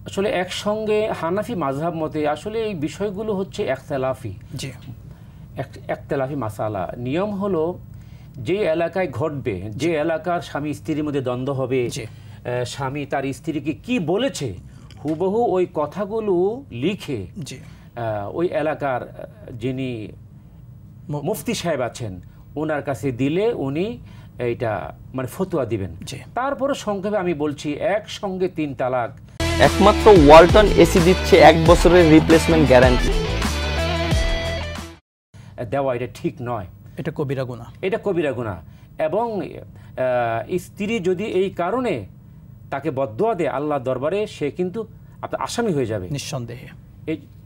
আসলে একসঙ্গে হানাফি মাযহাব মতে আসলে এই বিষয়গুলো হচ্ছে একতলাফি মাসালা। নিয়ম হলো যে এলাকায় ঘটবে, যে এলাকার স্বামী স্ত্রীর মধ্যে দ্বন্দ্ব হবে, স্বামী তার স্ত্রীকে কি বলেছে হুবহু ওই কথাগুলো লিখে ওই এলাকার যিনি মুফতি সাহেব আছেন ওনার কাছে দিলে উনি এইটা মানে ফতোয়া দিবেন। তারপরে সংক্ষেপে আমি বলছি একসঙ্গে 3 তালাক। একমাত্র ওয়ালটন এসি দিচ্ছে 1 বছরের রিপ্লেসমেন্ট গ্যারান্টি। দেওয়া এটা ঠিক নয়, এটা কবিরা গুনাহ, এটা কবিরা গুনাহ। এবং স্ত্রী যদি এই কারণে তাকে বদদুয়া দেয় আল্লাহর দরবারে, সে কিন্তু আপনার আসামি হয়ে যাবে নিঃসন্দেহে।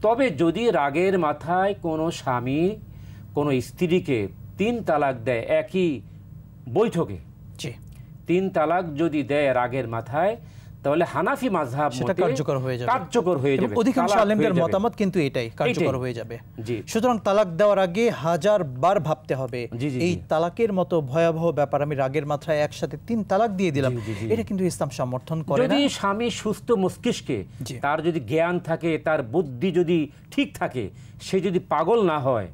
তবে যদি রাগের মাথায় কোনো স্বামী কোনো স্ত্রীকে 3 তালাক দেয় একই বৈঠকে, 3 তালাক যদি দেয় রাগের মাথায়, তাহলে হানাফি মাযহাব মতে কার্যকর হয়ে যাবে। অধিকাংশ আলেমদের মতামত কিন্তু এটাই, কার্যকর হয়ে যাবে। সুতরাং তালাক দেওয়ার আগে 1000 বার ভাবতে হবে। এই তালাকের মতো ভয়াবহ ব্যাপার আমি রাগের মাথায় একসাথে 3 তালাক দিয়ে দিলাম, এটা কিন্তু ইসলাম সমর্থন করে না। যদি স্বামী সুস্থ মস্তিষ্কে, তার যদি জ্ঞান থাকে, তার বুদ্ধি যদি ঠিক থাকে, সে যদি পাগল না হয়,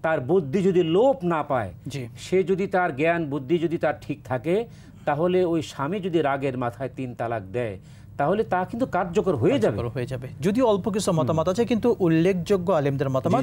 তার বুদ্ধি যদি লোপ না পায়, সে যদি তার জ্ঞান বুদ্ধি যদি তার ঠিক থাকে, তাহলে ওই স্বামী যদি রাগের মাথায় 3 তালাক দেয় তাহলে তা কিন্তু কার্যকর হয়ে যাবে। যদিও অল্প কিছু মতামত আছে, কিন্তু উল্লেখযোগ্য আলেমদের মতামত